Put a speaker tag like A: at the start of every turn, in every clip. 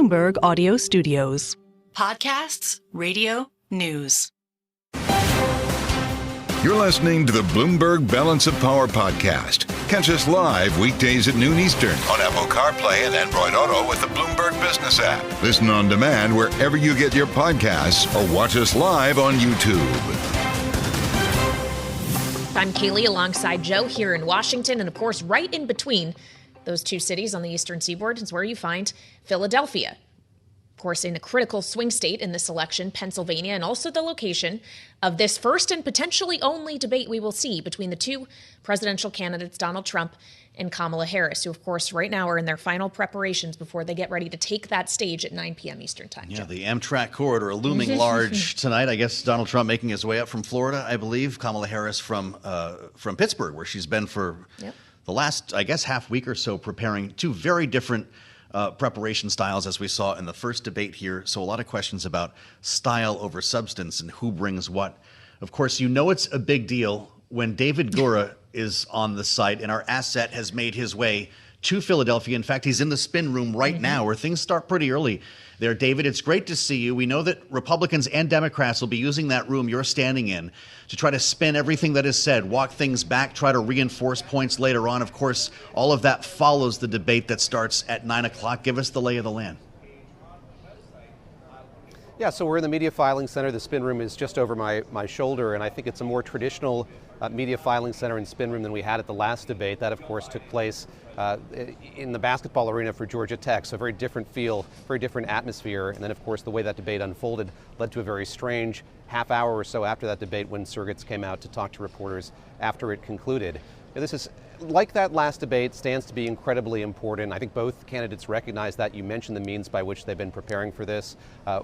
A: Bloomberg Audio Studios.
B: Podcasts, radio, news.
C: You're listening to the Bloomberg Balance of Power podcast. Catch us live weekdays at noon Eastern on Apple CarPlay and Android Auto with the Bloomberg Business app. Listen on demand wherever you get your podcasts or watch us live on YouTube.
D: I'm Kailey alongside Joe here in Washington, and of course, right in between those two cities on the eastern seaboard is where you find Philadelphia. Of course, in a critical swing state in this election, Pennsylvania, and also the location of this first and potentially only debate we will see between the two presidential candidates, Donald Trump and Kamala Harris, who, of course, right now are in their final preparations before they get ready to take that stage at 9 p.m. Eastern time.
E: Yeah, the Amtrak corridor looming large tonight. I guess Donald Trump making his way up from Florida, I believe. Kamala Harris from Pittsburgh, where she's been for the last, I guess, half week or so, preparing two very different preparation styles, as we saw in the first debate here. So a lot of questions about style over substance and who brings what. Of course, you know it's a big deal when David Gura is on the site and our asset has made his way to Philadelphia. In fact, he's in the spin room right now, where things start pretty early there. David, it's great to see you. We know that Republicans and Democrats will be using that room you're standing in to try to spin everything that is said, walk things back, try to reinforce points later on. Of course, all of that follows the debate that starts at 9 o'clock. Give us the lay of the land.
F: Yeah, so we're in the media filing center. The spin room is just over my shoulder, and I think it's a more traditional media filing center and spin room than we had at the last debate. That, of course, took place in the basketball arena for Georgia Tech, so very different feel, very different atmosphere. And then, of course, the way that debate unfolded led to a very strange half hour or so after that debate when surrogates came out to talk to reporters after it concluded. This is, like that last debate, stands to be incredibly important. I think both candidates recognize that. You mentioned the means by which they've been preparing for this.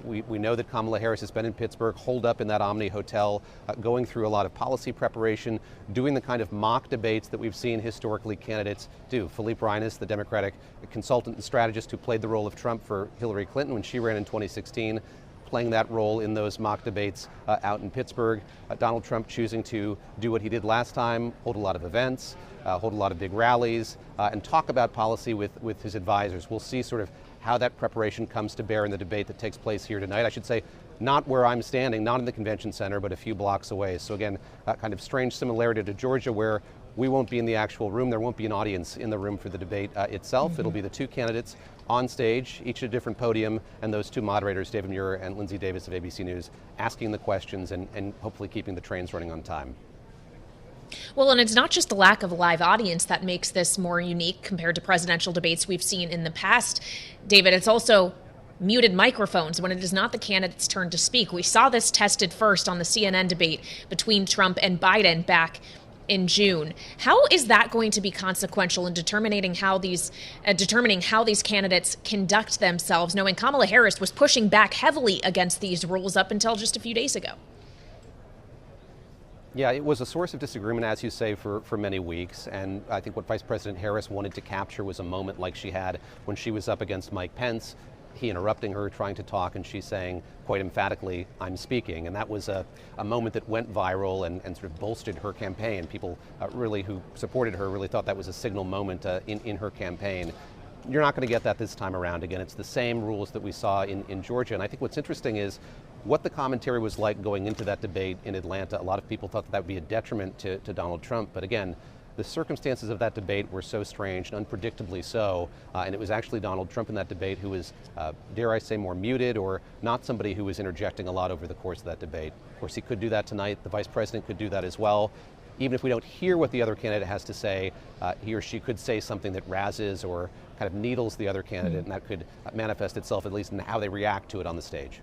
F: We know that Kamala Harris has been in Pittsburgh, holed up in that Omni Hotel, going through a lot of policy preparation, doing the kind of mock debates that we've seen historically candidates do. Philippe Reines, the Democratic consultant and strategist who played the role of Trump for Hillary Clinton when she ran in 2016, playing that role in those mock debates out in Pittsburgh. Donald Trump choosing to do what he did last time, hold a lot of events, hold a lot of big rallies, and talk about policy with his advisors. We'll see sort of how that preparation comes to bear in the debate that takes place here tonight. I should say, not where I'm standing, not in the convention center, but a few blocks away. So again, kind of strange similarity to Georgia, where we won't be in the actual room. There won't be an audience in the room for the debate itself. It'll be the two candidates on stage, each at a different podium, and those two moderators, David Muir and Lindsay Davis of ABC News, asking the questions and hopefully keeping the trains running on time.
D: Well, and it's not just the lack of a live audience that makes this more unique compared to presidential debates we've seen in the past, David. It's also muted microphones when it is not the candidate's turn to speak. We saw this tested first on the CNN debate between Trump and Biden back in June. How is that going to be consequential in determining how these candidates conduct themselves, knowing Kamala Harris was pushing back heavily against these rules up until just a few days ago?
F: Yeah, it was a source of disagreement, as you say, for many weeks. And I think what Vice President Harris wanted to capture was a moment like she had when she was up against Mike Pence, he interrupting her, trying to talk, and she saying quite emphatically, "I'm speaking." And that was a moment that went viral and sort of bolstered her campaign. People really who supported her really thought that was a signal moment in her campaign. You're not going to get that this time around. Again, it's the same rules that we saw in Georgia. And I think what's interesting is what the commentary was like going into that debate in Atlanta. A lot of people thought that would be a detriment to Donald Trump. But again, the circumstances of that debate were so strange and unpredictably so, and it was actually Donald Trump in that debate who was, dare I say, more muted, or not somebody who was interjecting a lot over the course of that debate. Of course, he could do that tonight. The vice president could do that as well. Even if we don't hear what the other candidate has to say, he or she could say something that razzes or kind of needles the other candidate, and that could manifest itself at least in how they react to it on the stage.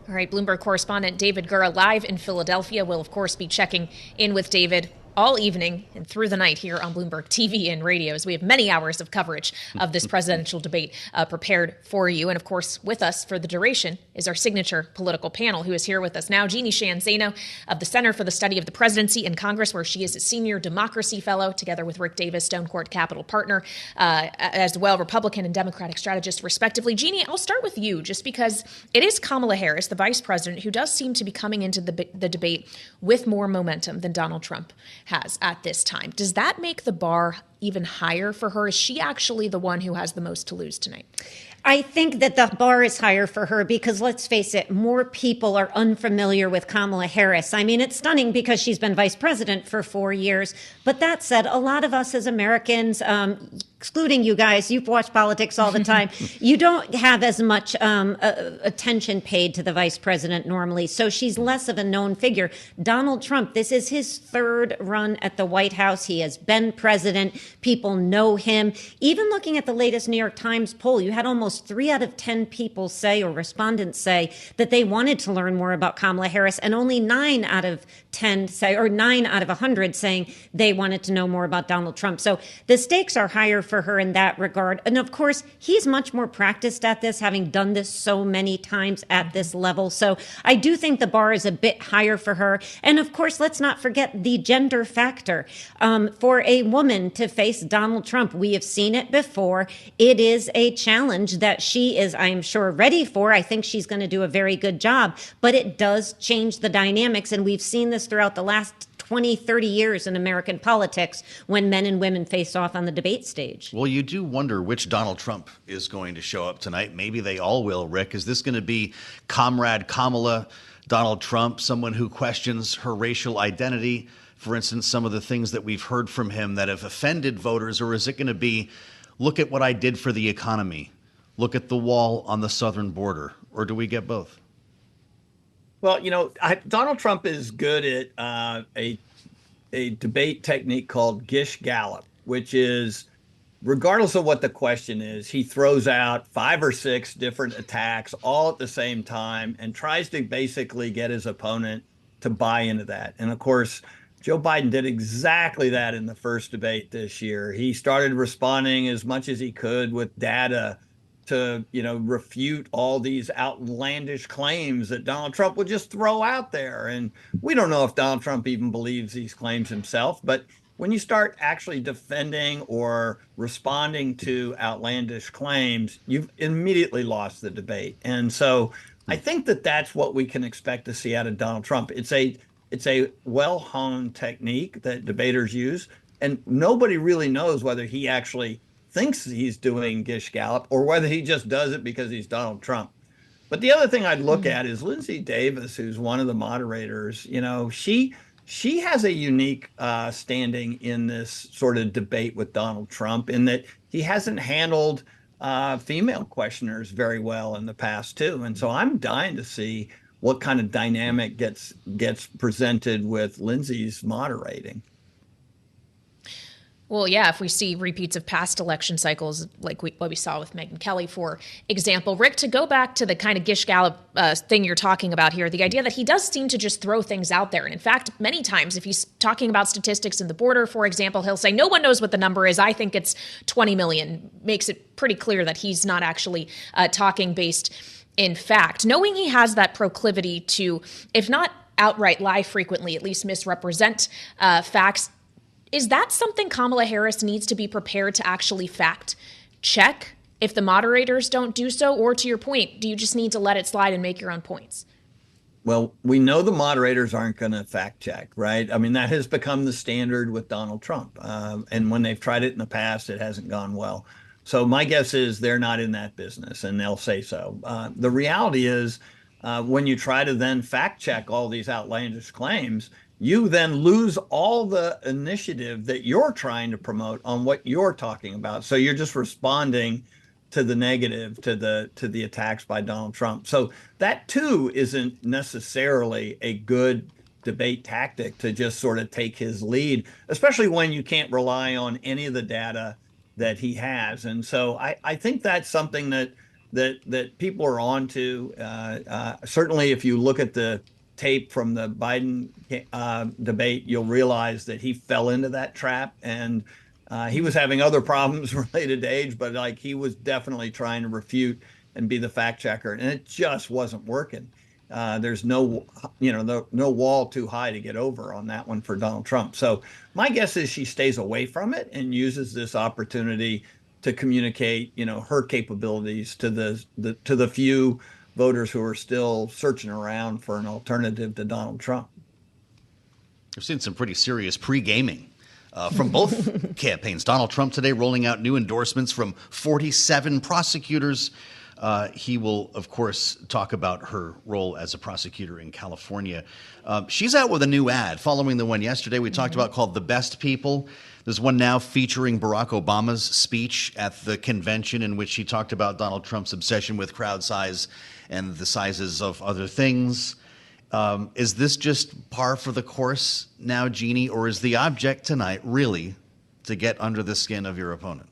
D: All right, Bloomberg correspondent David Gura live in Philadelphia. We'll, of course, be checking in with David all evening and through the night here on Bloomberg TV and radio, as we have many hours of coverage of this presidential debate prepared for you. And of course, with us for the duration is our signature political panel, who is here with us now. Jeanne Zaino of the Center for the Study of the Presidency and Congress, where she is a senior democracy fellow, together with Rick Davis, Stone Court Capital partner, as well, Republican and Democratic strategist, respectively. Jeanne, I'll start with you, just because it is Kamala Harris, the vice president, who does seem to be coming into the debate with more momentum than Donald Trump has at this time. Does that make the bar even higher for her? Is she actually the one who has the most to lose tonight?
G: I think that the bar is higher for her because, let's face it, more people are unfamiliar with Kamala Harris. I mean, it's stunning because she's been vice president for 4 years. But that said, a lot of us as Americans, excluding you guys, you've watched politics all the time. You don't have as much attention paid to the vice president normally. So she's less of a known figure. Donald Trump, this is his third run at the White House. He has been president. People know him. Even looking at the latest New York Times poll, you had almost 3 out of 10 people say, or respondents say, that they wanted to learn more about Kamala Harris, and only 9 out of 10 say, or 9 out of 100 saying they wanted to know more about Donald Trump. So the stakes are higher for her in that regard. And of course, he's much more practiced at this, having done this so many times at this level. So I do think the bar is a bit higher for her. And of course, let's not forget the gender factor. For a woman to face Donald Trump, we have seen it before. It is a challenge that she is, I'm sure, ready for. I think she's going to do a very good job, but it does change the dynamics. And we've seen this throughout the last 20, 30 years in American politics when men and women face off on the debate stage.
E: Well, you do wonder which Donald Trump is going to show up tonight. Maybe they all will, Rick. Is this going to be Comrade Kamala Donald Trump, someone who questions her racial identity? For instance, some of the things that we've heard from him that have offended voters, or is it going to be, look at what I did for the economy? Look at the wall on the southern border, or do we get both?
H: Well, Donald Trump is good at a debate technique called Gish Gallop, which is, regardless of what the question is, he throws out 5 or 6 different attacks all at the same time and tries to basically get his opponent to buy into that. And of course, Joe Biden did exactly that in the first debate this year. He started responding as much as he could with data to, refute all these outlandish claims that Donald Trump would just throw out there. And we don't know if Donald Trump even believes these claims himself. But when you start actually defending or responding to outlandish claims, you've immediately lost the debate. And so I think that that's what we can expect to see out of Donald Trump. It's a well-honed technique that debaters use, and nobody really knows whether he actually thinks he's doing Gish Gallop or whether he just does it because he's Donald Trump. But the other thing I'd look at is Lindsay Davis, who's one of the moderators. She has a unique standing in this sort of debate with Donald Trump, in that he hasn't handled female questioners very well in the past too. And so I'm dying to see what kind of dynamic gets presented with Lindsay's moderating.
D: Well, yeah, if we see repeats of past election cycles, like what we saw with Megyn Kelly, for example. Rick, to go back to the kind of Gish Gallop thing you're talking about here, the idea that he does seem to just throw things out there. And in fact, many times, if he's talking about statistics in the border, for example, he'll say, no one knows what the number is. I think it's 20 million. Makes it pretty clear that he's not actually talking based in fact. Knowing he has that proclivity to, if not outright lie frequently, at least misrepresent facts, is that something Kamala Harris needs to be prepared to actually fact check if the moderators don't do so? Or to your point, do you just need to let it slide and make your own points?
H: Well, we know the moderators aren't going to fact check, right? I mean, that has become the standard with Donald Trump. And when they've tried it in the past, it hasn't gone well. So my guess is they're not in that business, and they'll say so. The reality is, when you try to then fact check all these outlandish claims, you then lose all the initiative that you're trying to promote on what you're talking about. So you're just responding to the negative, to the attacks by Donald Trump. So that too isn't necessarily a good debate tactic, to just sort of take his lead, especially when you can't rely on any of the data that he has. And so I think that's something that people are on to. Certainly, if you look at the tape from the Biden debate, you'll realize that he fell into that trap, and he was having other problems related to age, but like, he was definitely trying to refute and be the fact checker, and it just wasn't working. There's no wall too high to get over on that one for Donald Trump. So my guess is she stays away from it and uses this opportunity to communicate, her capabilities to the few voters who are still searching around for an alternative to Donald Trump.
E: We've seen some pretty serious pre-gaming from both campaigns. Donald Trump today rolling out new endorsements from 47 prosecutors. He will, of course, talk about her role as a prosecutor in California. She's out with a new ad following the one yesterday we talked about called The Best People. There's one now featuring Barack Obama's speech at the convention in which he talked about Donald Trump's obsession with crowd size and the sizes of other things. Is this just par for the course now, Jeanne, or is the object tonight really to get under the skin of your opponent?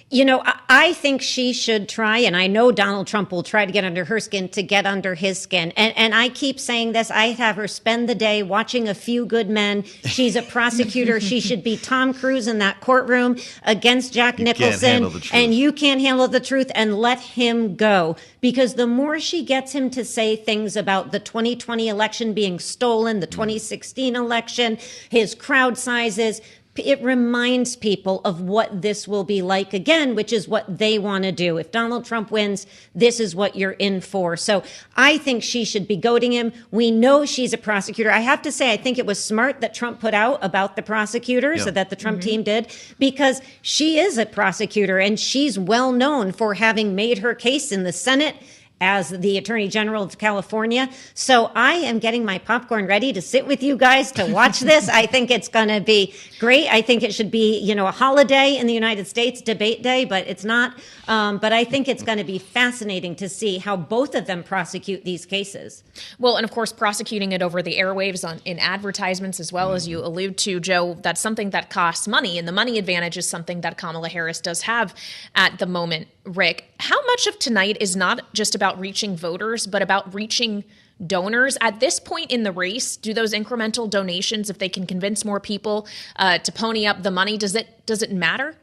G: You know, I think she should try, and I know Donald Trump will try to get under her skin to get under his skin. And I keep saying this. I have her spend the day watching A Few Good Men. She's a prosecutor. She should be Tom Cruise in that courtroom against Jack Nicholson. And you can't handle the truth, and let him go. Because the more she gets him to say things about the 2020 election being stolen, the 2016 election, his crowd sizes, it reminds people of what this will be like again, which is what they want to do. If Donald Trump wins, this is what you're in for. So I think she should be goading him. We know she's a prosecutor. I have to say, I think it was smart that Trump put out about the prosecutors, that the Trump team did, because she is a prosecutor and she's well known for having made her case in the Senate as the Attorney General of California. So I am getting my popcorn ready to sit with you guys to watch this. I think it's going to be great. I think it should be, you know, a holiday in the United States, debate day, but it's not. But I think it's going to be fascinating to see how both of them prosecute these cases.
D: Well, and of course, prosecuting it over the airwaves in advertisements, as well as you allude to, Joe, that's something that costs money. And the money advantage is something that Kamala Harris does have at the moment. Rick, how much of tonight is not just about reaching voters, but about reaching donors? At this point in the race, do those incremental donations, if they can convince more people to pony up the money, does it matter?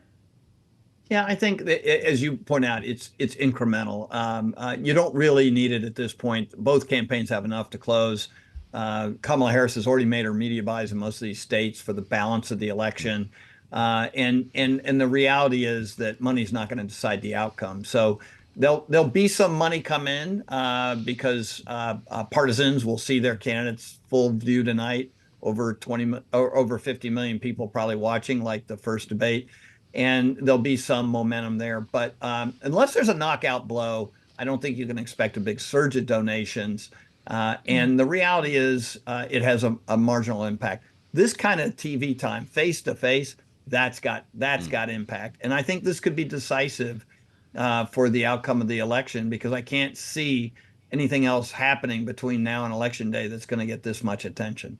H: Yeah, I think that, as you point out, it's incremental. You don't really need it at this point. Both campaigns have enough to close. Kamala Harris has already made her media buys in most of these states for the balance of the election. And the reality is that money's not going to decide the outcome. So there'll be some money come in because partisans will see their candidates full view tonight. Over 50 million people probably watching, like the first debate, and there'll be some momentum there. But unless there's a knockout blow, I don't think you can expect a big surge of donations. And the reality is, it has a marginal impact. This kind of TV time, face to face, that's got impact. And I think this could be decisive for the outcome of the election, because I can't see anything else happening between now and Election Day that's going to get this much attention.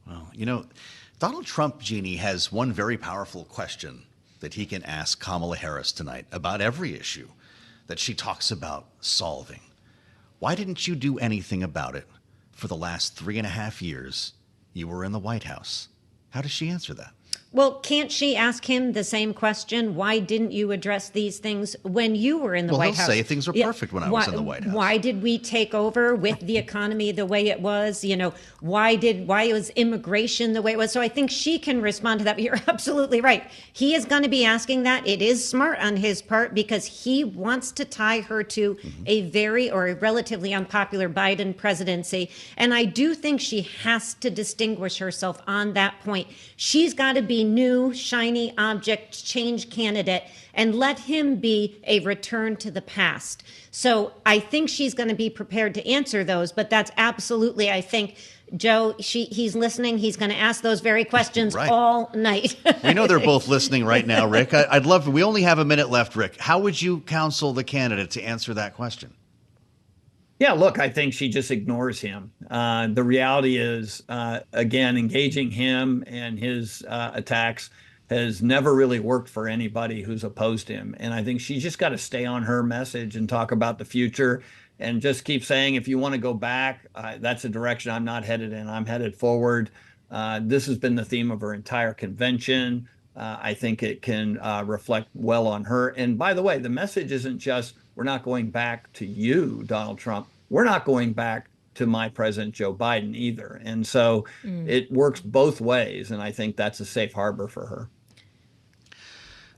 E: Well, you know, Donald Trump, Jeanne, has one very powerful question that he can ask Kamala Harris tonight about every issue that she talks about solving. Why didn't you do anything about it for the last 3.5 years you were in the White House? How does she answer that?
G: Well, can't she ask him the same question? Why didn't you address these things when you were in the White House?
E: Well, he'll say things were perfect when I was in the White House.
G: Why did we take over with the economy the way it was? You know, why was immigration the way it was? So I think she can respond to that. But you're absolutely right. He is going to be asking that. It is smart on his part because he wants to tie her to a relatively unpopular Biden presidency. And I do think she has to distinguish herself on that point. She's got to be new, shiny object change candidate and let him be a return to the past. So I think she's going to be prepared to answer those, but that's absolutely, I think, Joe, he's listening. He's going to ask those very questions all night.
E: We know they're both listening right now, Rick. I'd love to. We only have a minute left, Rick. How would you counsel the candidate to answer that question?
H: Yeah, look, I think she just ignores him. The reality is, again, engaging him and his attacks has never really worked for anybody who's opposed him. And I think she's just got to stay on her message and talk about the future and just keep saying, if you want to go back, that's a direction I'm not headed in. I'm headed forward. This has been the theme of her entire convention. I think it can reflect well on her. And by the way, the message isn't just, we're not going back to you, Donald Trump. We're not going back to my president, Joe Biden, either. And so it works both ways. And I think that's a safe harbor for her.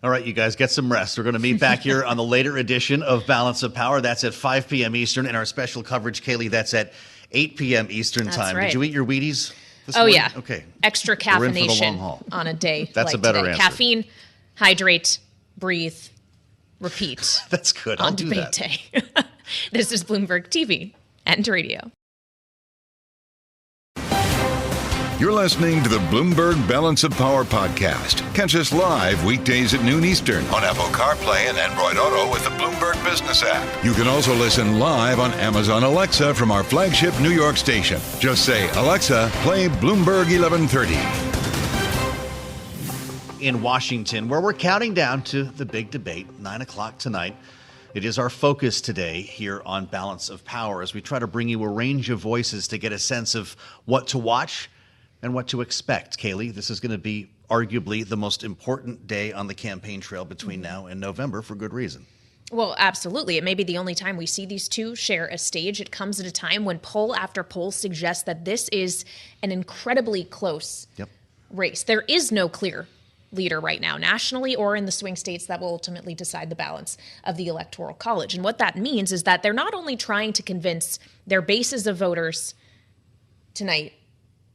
E: All right, you guys, get some rest. We're going to meet back here on the later edition of Balance of Power. That's at 5 p.m. Eastern. And our special coverage, Kailey, that's at 8 p.m. Eastern time.
D: Right.
E: Did you eat your Wheaties this
D: Oh,
E: morning?
D: yeah.
E: Okay.
D: Extra
E: We're in for the long
D: caffeination
E: haul.
D: on a day
E: That's
D: like
E: a better
D: today.
E: answer.
D: Caffeine, hydrate, breathe, repeat.
E: That's good. I'll
D: On
E: do
D: debate
E: that.
D: day. This is Bloomberg TV and radio.
C: You're listening to the Bloomberg Balance of Power podcast. Catch us live weekdays at noon Eastern on Apple CarPlay and Android Auto with the Bloomberg Business app. You can also listen live on Amazon Alexa from our flagship New York station. Just say, Alexa, play Bloomberg 1130.
E: In Washington, where we're counting down to the big debate, 9 o'clock tonight. It is our focus today here on Balance of Power as we try to bring you a range of voices to get a sense of what to watch and what to expect. Kailey, this is going to be arguably the most important day on the campaign trail between now and November for good reason.
D: Well, absolutely. It may be the only time we see these two share a stage. It comes at a time when poll after poll suggests that this is an incredibly close race. There is no clear leader right now, nationally or in the swing states that will ultimately decide the balance of the Electoral College. And what that means is that they're not only trying to convince their bases of voters tonight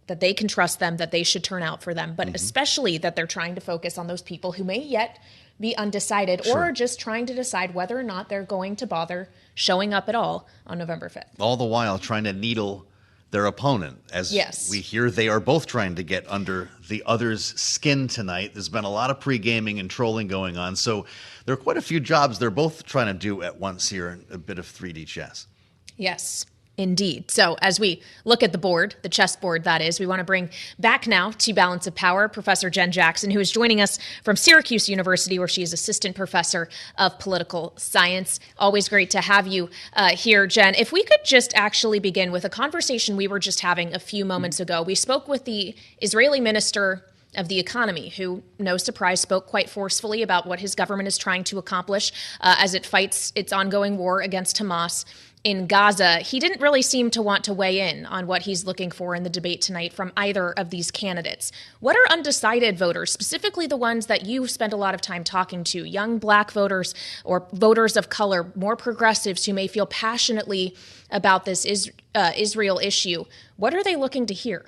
D: that they can trust them, that they should turn out for them, but especially that they're trying to focus on those people who may yet be undecided or are just trying to decide whether or not they're going to bother showing up at all on November 5th.
E: All the while trying to needle their opponent. As we hear, they are both trying to get under the other's skin tonight. There's been a lot of pre-gaming and trolling going on. So there are quite a few jobs they're both trying to do at once here, a bit of 3D chess.
D: Yes. Indeed. So as we look at the board, the chessboard that is, we want to bring back now to Balance of Power Professor Jenn Jackson, who is joining us from Syracuse University, where she is assistant professor of political science. Always great to have you here, Jenn. If we could just actually begin with a conversation we were just having a few moments ago. We spoke with the Israeli minister of the economy, who, no surprise, spoke quite forcefully about what his government is trying to accomplish as it fights its ongoing war against Hamas in Gaza. He didn't really seem to want to weigh in on what he's looking for in the debate tonight from either of these candidates. What are undecided voters, specifically the ones that you spend a lot of time talking to, young Black voters or voters of color, more progressives who may feel passionately about this Israel issue? What are they looking to hear?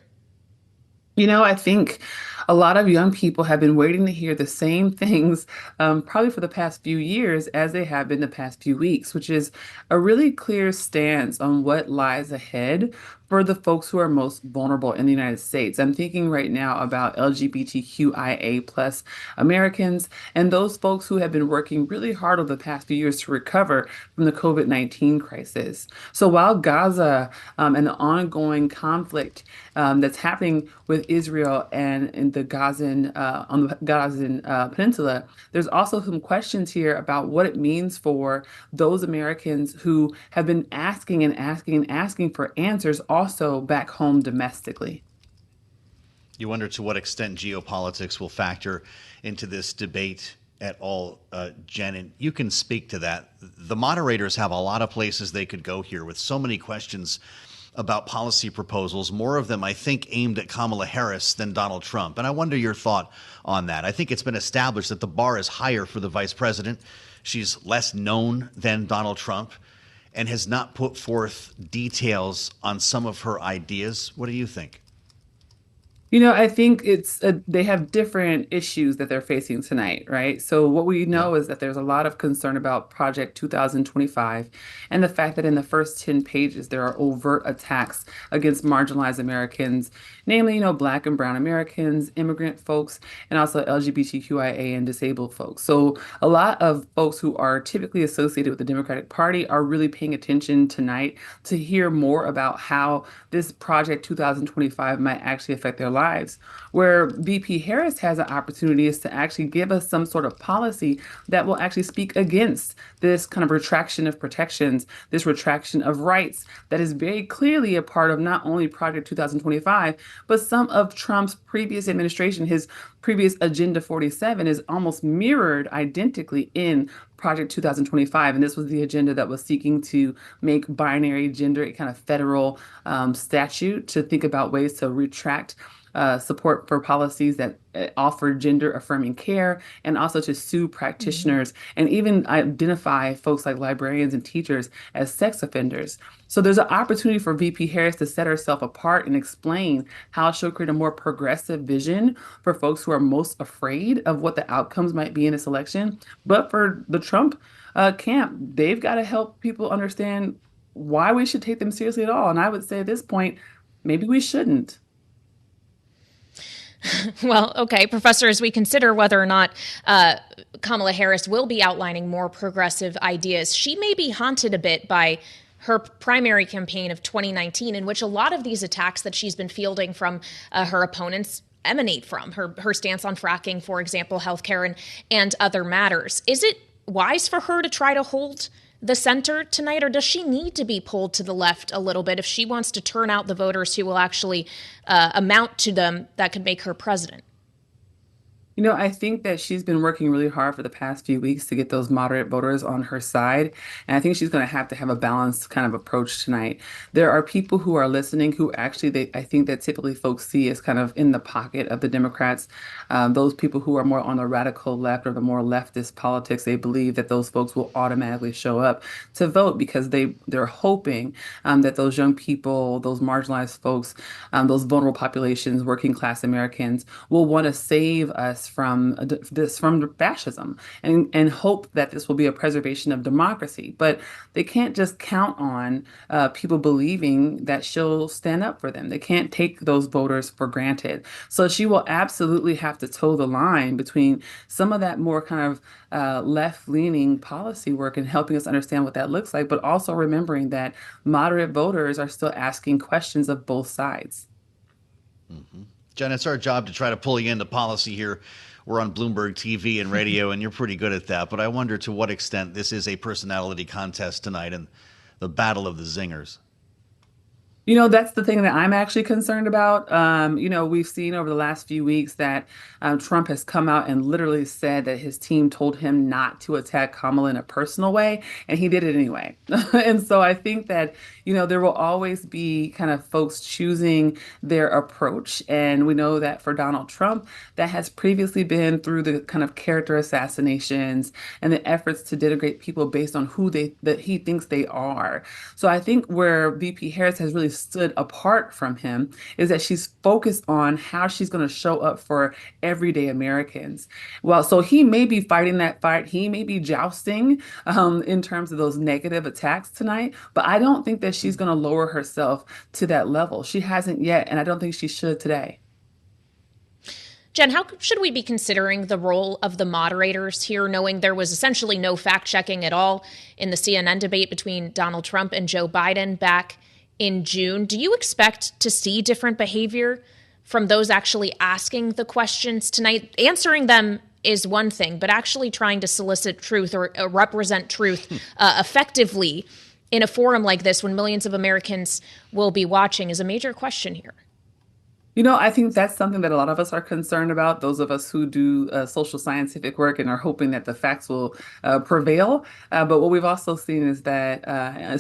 I: You know, I think a lot of young people have been waiting to hear the same things probably for the past few years as they have been the past few weeks, which is a really clear stance on what lies ahead for the folks who are most vulnerable in the United States. I'm thinking right now about LGBTQIA plus Americans and those folks who have been working really hard over the past few years to recover from the COVID-19 crisis. So while Gaza and the ongoing conflict that's happening with Israel and in the Gazan on the Gazan Peninsula, there's also some questions here about what it means for those Americans who have been asking and asking and asking for answers also back home domestically.
E: You wonder to what extent geopolitics will factor into this debate at all, Jen, and you can speak to that. The moderators have a lot of places they could go here with so many questions about policy proposals, more of them, I think, aimed at Kamala Harris than Donald Trump. And I wonder your thought on that. I think it's been established that the bar is higher for the vice president. She's less known than Donald Trump and has not put forth details on some of her ideas. What do you think?
I: You know, I think they have different issues that they're facing tonight, right? So what we know is that there's a lot of concern about Project 2025 and the fact that in the first 10 pages, there are overt attacks against marginalized Americans, namely, you know, Black and brown Americans, immigrant folks, and also LGBTQIA and disabled folks. So a lot of folks who are typically associated with the Democratic Party are really paying attention tonight to hear more about how this Project 2025 might actually affect their lives. Where VP Harris has an opportunity is to actually give us some sort of policy that will actually speak against this kind of retraction of protections, this retraction of rights that is very clearly a part of not only Project 2025, but some of Trump's previous administration. His previous Agenda 47 is almost mirrored identically in Project 2025. And this was the agenda that was seeking to make binary gender a kind of federal statute to think about ways to retract support for policies that offer gender affirming care and also to sue practitioners and even identify folks like librarians and teachers as sex offenders. So there's an opportunity for VP Harris to set herself apart and explain how she'll create a more progressive vision for folks who are most afraid of what the outcomes might be in this election. But for the Trump camp, they've got to help people understand why we should take them seriously at all. And I would say at this point, maybe we shouldn't.
D: Well, okay, Professor, as we consider whether or not Kamala Harris will be outlining more progressive ideas, she may be haunted a bit by her primary campaign of 2019, in which a lot of these attacks that she's been fielding from her opponents emanate from her stance on fracking, for example, healthcare and other matters. Is it wise for her to try to hold the center tonight, or does she need to be pulled to the left a little bit if she wants to turn out the voters who will actually amount to them that could make her president?
I: You know, I think that she's been working really hard for the past few weeks to get those moderate voters on her side. And I think she's going to have a balanced kind of approach tonight. There are people who are listening who actually, I think that typically folks see as kind of in the pocket of the Democrats. Those people who are more on the radical left or the more leftist politics, they believe that those folks will automatically show up to vote because they're hoping that those young people, those marginalized folks, those vulnerable populations, working class Americans will want to save us from fascism and hope that this will be a preservation of democracy. But they can't just count on people believing that she'll stand up for them. They can't take those voters for granted. So she will absolutely have to toe the line between some of that more kind of left-leaning policy work and helping us understand what that looks like, but also remembering that moderate voters are still asking questions of both sides.
E: Mm-hmm. Jenn, it's our job to try to pull you into policy here. We're on Bloomberg TV and radio, and you're pretty good at that. But I wonder to what extent this is a personality contest tonight and the battle of the zingers.
I: You know, that's the thing that I'm actually concerned about. We've seen over the last few weeks that Trump has come out and literally said that his team told him not to attack Kamala in a personal way, and he did it anyway. And so I think that, there will always be kind of folks choosing their approach. And we know that for Donald Trump, that has previously been through the kind of character assassinations and the efforts to denigrate people based on who that he thinks they are. So I think where VP Harris has really stood apart from him is that she's focused on how she's going to show up for everyday Americans. Well, so he may be fighting that fight. He may be jousting in terms of those negative attacks tonight, but I don't think that she's going to lower herself to that level. She hasn't yet, and I don't think she should today.
D: Jenn, how should we be considering the role of the moderators here, knowing there was essentially no fact-checking at all in the CNN debate between Donald Trump and Joe Biden back in June? Do you expect to see different behavior from those actually asking the questions tonight? Answering them is one thing, but actually trying to solicit truth or represent truth effectively in a forum like this when millions of Americans will be watching is a major question here.
I: I think that's something that a lot of us are concerned about, those of us who do social scientific work and are hoping that the facts will prevail. But what we've also seen is that,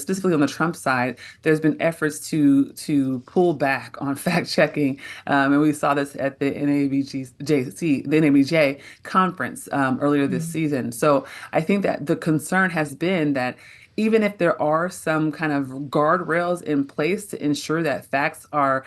I: specifically on the Trump side, there's been efforts to pull back on fact checking. And we saw this at the NABJ conference earlier this season. So I think that the concern has been that even if there are some kind of guardrails in place to ensure that facts are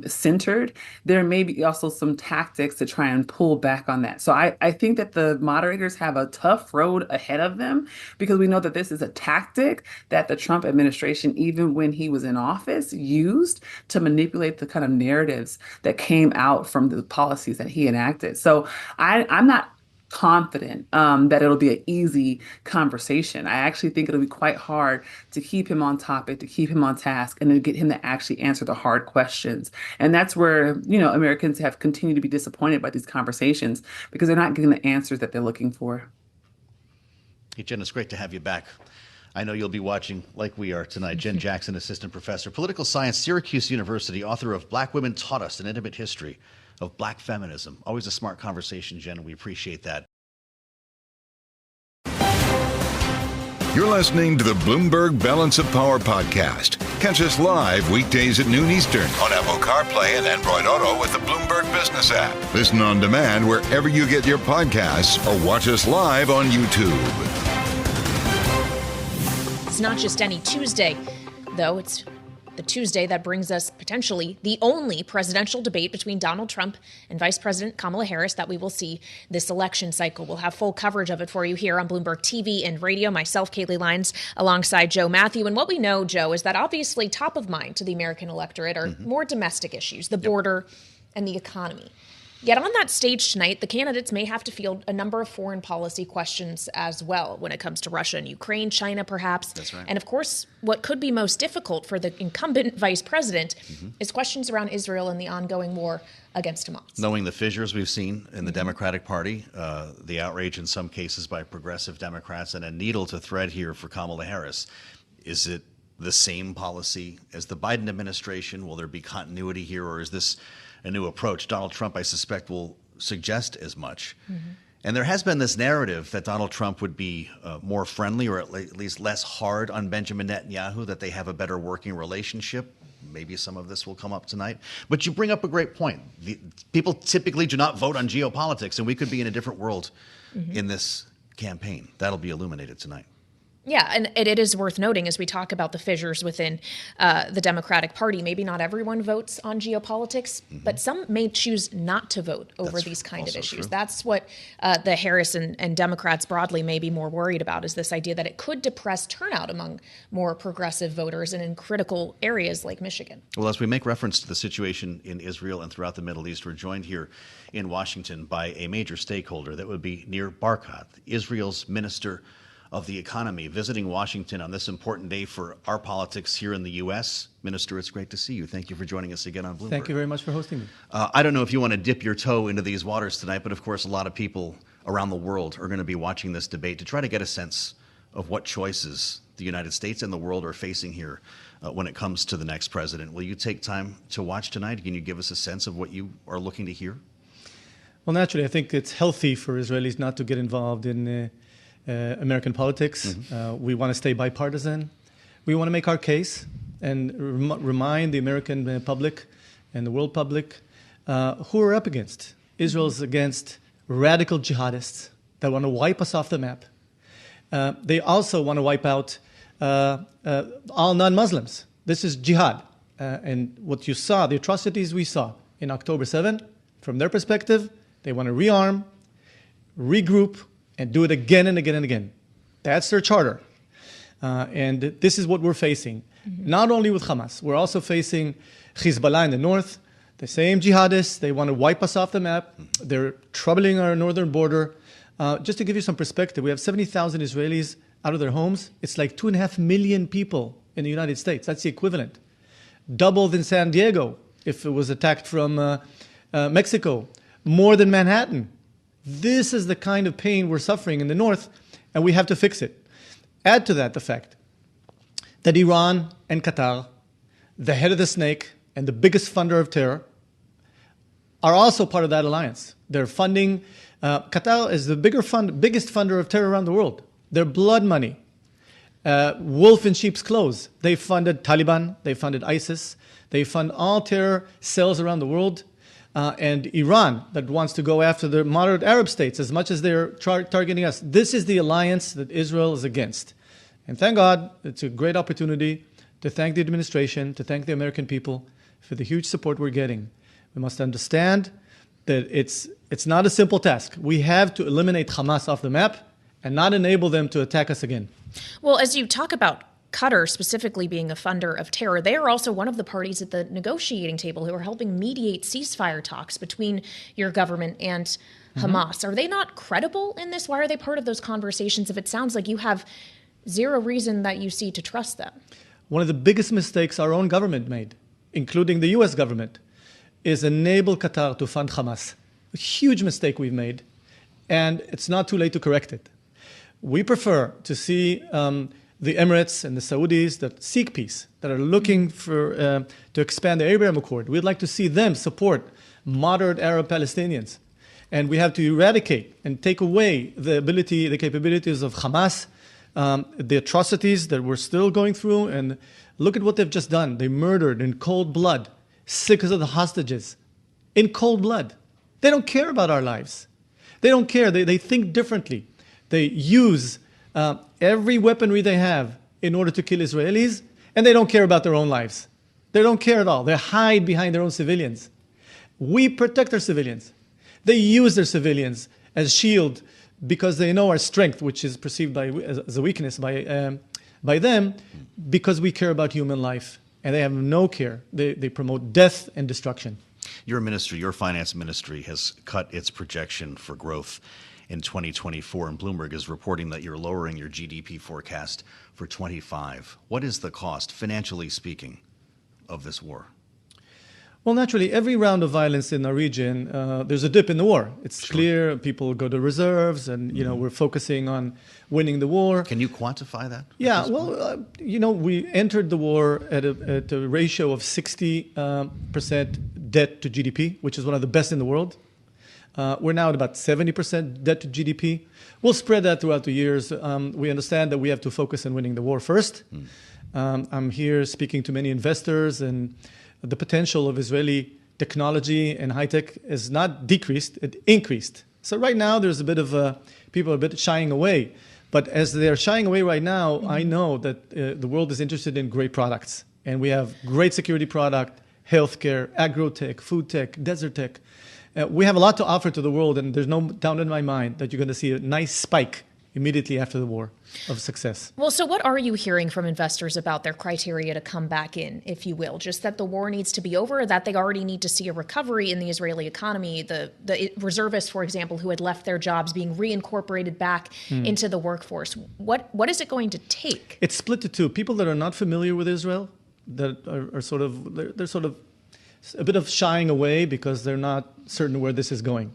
I: centered, there may be also some tactics to try and pull back on that. So I think that the moderators have a tough road ahead of them because we know that this is a tactic that the Trump administration, even when he was in office, used to manipulate the kind of narratives that came out from the policies that he enacted. So I'm not confident that it'll be an easy conversation. I actually think it'll be quite hard to keep him on topic, to keep him on task, and to get him to actually answer the hard questions. And that's where, Americans have continued to be disappointed by these conversations because they're not getting the answers that they're looking for.
E: Hey, Jenn, it's great to have you back. I know you'll be watching like we are tonight. Jenn Jackson, assistant professor, political science, Syracuse University, author of Black Women Taught Us, an Intimate History of Black Feminism. Always a smart conversation, Jenn. We appreciate that.
C: You're listening to the Bloomberg Balance of Power podcast. Catch us live weekdays at noon Eastern on Apple CarPlay and Android Auto with the Bloomberg Business app. Listen on demand wherever you get your podcasts or watch us live on YouTube.
D: It's not just any Tuesday, though. It's the Tuesday that brings us potentially the only presidential debate between Donald Trump and Vice President Kamala Harris that we will see this election cycle. We'll have full coverage of it for you here on Bloomberg TV and radio. Myself, Kailey, Leinz, alongside Joe Mathieu. And what we know, Joe, is that obviously top of mind to the American electorate are more domestic issues, the border and the economy. Yet on that stage tonight, the candidates may have to field a number of foreign policy questions as well when it comes to Russia and Ukraine, China perhaps.
E: That's right.
D: And of course, what could be most difficult for the incumbent vice president is questions around Israel and the ongoing war against Hamas.
E: Knowing the fissures we've seen in the Democratic Party, the outrage in some cases by progressive Democrats, and a needle to thread here for Kamala Harris, is it the same policy as the Biden administration? Will there be continuity here, or is this a new approach? Donald Trump, I suspect, will suggest as much. And there has been this narrative that Donald Trump would be more friendly, or at least less hard on Benjamin Netanyahu, that they have a better working relationship. Maybe some of this will come up tonight. But you bring up a great point. People typically do not vote on geopolitics, and we could be in a different world in this campaign. That'll be illuminated tonight.
D: Yeah, and it is worth noting as we talk about the fissures within the Democratic Party, maybe not everyone votes on geopolitics, but some may choose not to vote over these kind of issues.
E: True.
D: That's what the Harris and Democrats broadly may be more worried about, is this idea that it could depress turnout among more progressive voters and in critical areas like Michigan.
E: Well, as we make reference to the situation in Israel and throughout the Middle East, we're joined here in Washington by a major stakeholder that would be Nir Barkat, Israel's minister of the economy, visiting Washington on this important day for our politics here in the U.S. Minister, it's great to see you. Thank you for joining us again on Bloomberg.
J: Thank you very much for hosting me.
E: I don't know if you want to dip your toe into these waters tonight, but of course, a lot of people around the world are going to be watching this debate to try to get a sense of what choices the United States and the world are facing here when it comes to the next president. Will you take time to watch tonight? Can you give us a sense of what you are looking to hear?
J: Well, naturally, I think it's healthy for Israelis not to get involved in American politics. We want to stay bipartisan. We want to make our case and remind the American public and the world public who we're up against. Israel's against radical jihadists that want to wipe us off the map. They also want to wipe out all non-Muslims. This is jihad. And what you saw, the atrocities we saw in October 7, from their perspective, they want to rearm, regroup, and do it again and again and again. That's their charter. And this is what we're facing. Not only with Hamas, we're also facing Hezbollah in the north, the same jihadists. They want to wipe us off the map. They're troubling our northern border. Just to give you some perspective, we have 70,000 Israelis out of their homes. It's like 2.5 million people in the United States. That's the equivalent. Double than San Diego if it was attacked from Mexico. More than Manhattan. This is the kind of pain we're suffering in the north, and we have to fix it. Add to that the fact that Iran and Qatar, the head of the snake and the biggest funder of terror, are also part of that alliance. They're funding, Qatar is the biggest funder of terror around the world. Their blood money, wolf in sheep's clothes. They funded Taliban, they funded ISIS, they fund all terror cells around the world. And Iran, that wants to go after the moderate Arab states as much as they're targeting us. This is the alliance that Israel is against. And thank God, it's a great opportunity to thank the administration, to thank the American people for the huge support we're getting. We must understand that it's not a simple task. We have to eliminate Hamas off the map and not enable them to attack us again.
D: Well, as you talk about Qatar specifically being a funder of terror, they are also one of the parties at the negotiating table who are helping mediate ceasefire talks between your government and Hamas. Are they not credible in this? Why are they part of those conversations if it sounds like you have zero reason that you see to trust them?
J: One of the biggest mistakes our own government made, including the U.S. government, is enable Qatar to fund Hamas. A huge mistake we've made, and it's not too late to correct it. We prefer to see the Emirates and the Saudis that seek peace, that are looking for to expand the Abraham Accord. We'd like to see them support moderate Arab Palestinians. And we have to eradicate and take away the capabilities of Hamas the atrocities that we're still going through, and look at what they've just done. They murdered in cold blood 6 of the hostages in cold blood. They don't care about our lives. They don't care. They think differently. They use every weaponry they have in order to kill Israelis, and they don't care about their own lives. They don't care at all. They hide behind their own civilians. We protect our civilians. They use their civilians as shield because they know our strength, which is perceived as a weakness by them, because we care about human life. And they have no care. They promote death and destruction.
E: Your ministry, your finance ministry, has cut its projection for growth in 2024, and Bloomberg is reporting that you're lowering your GDP forecast for 25. What is the cost, financially speaking, of this war?
J: Well, naturally, every round of violence in our region, there's a dip in the war. It's clear people go to reserves, and we're focusing on winning the war.
E: Can you quantify that?
J: Yeah, well, we entered the war at a ratio of 60% debt to GDP, which is one of the best in the world. We're now at about 70% debt to GDP. We'll spread that throughout the years. We understand that we have to focus on winning the war first. I'm here speaking to many investors, and the potential of Israeli technology and high tech is not decreased, it increased. So right now there's a bit of people are a bit shying away. But as they're shying away right now, I know that the world is interested in great products. And we have great security product, healthcare, agro-tech, food tech, desert tech. We have a lot to offer to the world, and there's no doubt in my mind that you're going to see a nice spike immediately after the war of success.
D: Well, so what are you hearing from investors about their criteria to come back in, if you will? Just that the war needs to be over, or that they already need to see a recovery in the Israeli economy? The reservists, for example, who had left their jobs being reincorporated back into the workforce. What is it going to take?
J: It's split to two. People that are not familiar with Israel, that are sort of, they're sort of a bit of shying away because they're not certain where this is going.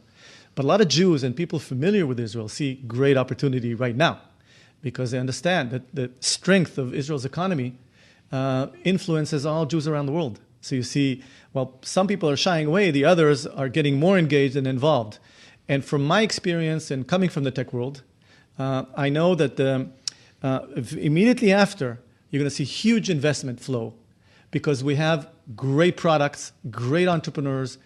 J: But a lot of Jews and people familiar with Israel see great opportunity right now because they understand that the strength of Israel's economy influences all Jews around the world. So you see, while some people are shying away, the others are getting more engaged and involved. And from my experience and coming from the tech world, I know that immediately after, you're going to see huge investment flow because we have great products, great entrepreneurs,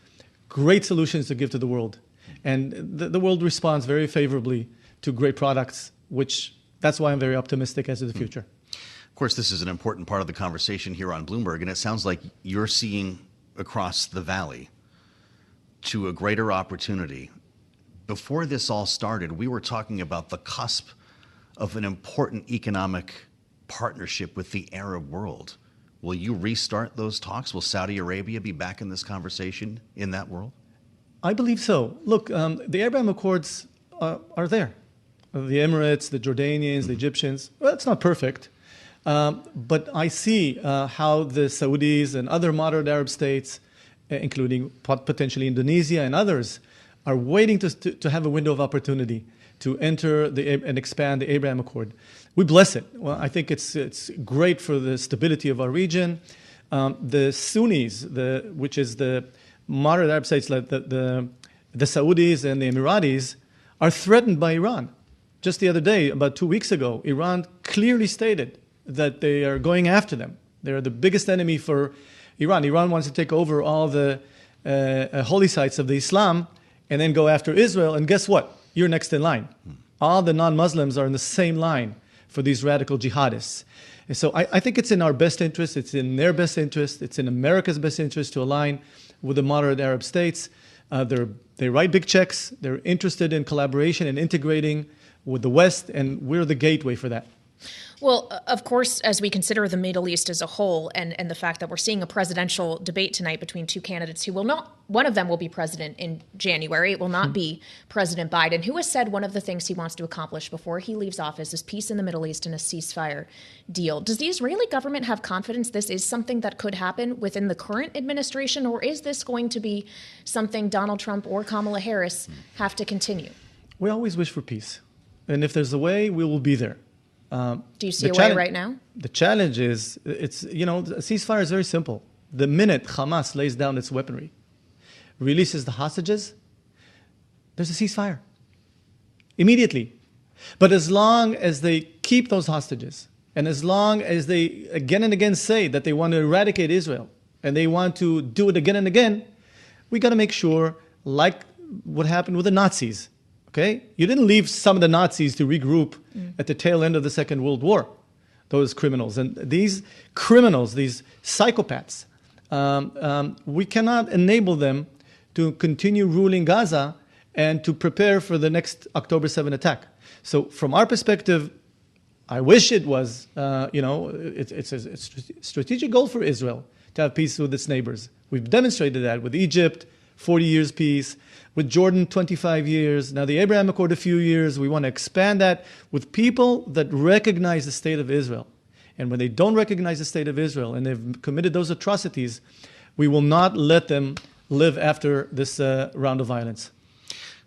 J: great solutions to give to the world. And the world responds very favorably to great products, which that's why I'm very optimistic as to the future.
E: Of course, this is an important part of the conversation here on Bloomberg, and it sounds like you're seeing across the valley to a greater opportunity. Before this all started, we were talking about the cusp of an important economic partnership with the Arab world. Will you restart those talks? Will Saudi Arabia be back in this conversation in that world?
J: I believe so. Look, the Abraham Accords are there. The Emirates, the Jordanians, the Egyptians. Well, it's not perfect. But I see how the Saudis and other moderate Arab states, including potentially Indonesia and others, are waiting to have a window of opportunity to enter and expand the Abraham Accord. We bless it. Well, I think it's great for the stability of our region. The Sunnis, which is the moderate Arab states like the Saudis and the Emiratis, are threatened by Iran. Just the other day, about 2 weeks ago, Iran clearly stated that they are going after them. They're the biggest enemy for Iran. Iran wants to take over all the holy sites of the Islam and then go after Israel. And guess what? You're next in line. All the non-Muslims are in the same line for these radical jihadists. And so I think it's in our best interest. It's in their best interest. It's in America's best interest to align with the moderate Arab states. They write big checks. They're interested in collaboration and integrating with the West, and we're the gateway for that.
D: Well, of course, as we consider the Middle East as a whole and the fact that we're seeing a presidential debate tonight between two candidates who will not, one of them will be president in January. It will not be President Biden, who has said one of the things he wants to accomplish before he leaves office is peace in the Middle East and a ceasefire deal. Does the Israeli government have confidence this is something that could happen within the current administration, or is this going to be something Donald Trump or Kamala Harris have to continue?
J: We always wish for peace. And if there's a way, we will be there.
D: Do you see a way right now?
J: The challenge is, a ceasefire is very simple. The minute Hamas lays down its weaponry, releases the hostages, there's a ceasefire. Immediately. But as long as they keep those hostages, and as long as they again and again say that they want to eradicate Israel, and they want to do it again and again, we got to make sure, like what happened with the Nazis, okay? You didn't leave some of the Nazis to regroup at the tail end of the Second World War, those criminals. And these criminals, these psychopaths, we cannot enable them to continue ruling Gaza and to prepare for the next October 7 attack. So from our perspective, I wish it was, it's a strategic goal for Israel to have peace with its neighbors. We've demonstrated that with Egypt, 40 years peace, with Jordan, 25 years, now the Abraham Accord, a few years. We want to expand that with people that recognize the state of Israel. And when they don't recognize the state of Israel and they've committed those atrocities, we will not let them live after this round of violence.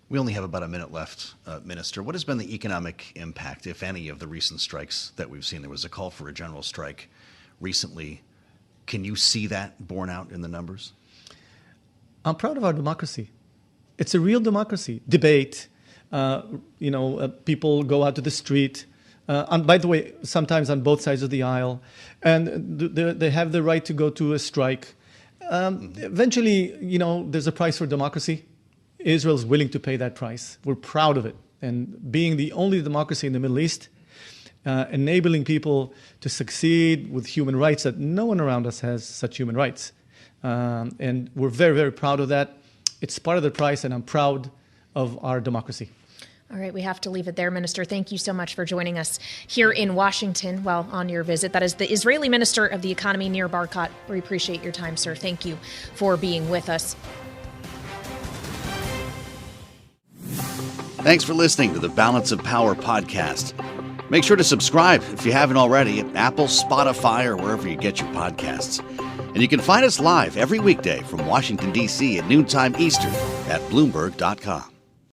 E: We only have about a minute left, Minister. What has been the economic impact, if any, of the recent strikes that we've seen? There was a call for a general strike recently. Can you see that borne out in the numbers?
J: I'm proud of our democracy. It's a real democracy. Debate, people go out to the street. And by the way, sometimes on both sides of the aisle. And they have the right to go to a strike. Eventually, there's a price for democracy. Israel's willing to pay that price. We're proud of it. And being the only democracy in the Middle East, enabling people to succeed with human rights that no one around us has such human rights. And we're very, very proud of that. It's part of the price, and I'm proud of our democracy.
D: All right, we have to leave it there, Minister. Thank you so much for joining us here in Washington while on your visit. That is the Israeli Minister of the Economy, Nir Barkat. We appreciate your time, sir. Thank you for being with us.
E: Thanks for listening to the Balance of Power podcast. Make sure to subscribe if you haven't already at Apple, Spotify, or wherever you get your podcasts. And you can find us live every weekday from Washington, D.C. at noontime Eastern at Bloomberg.com.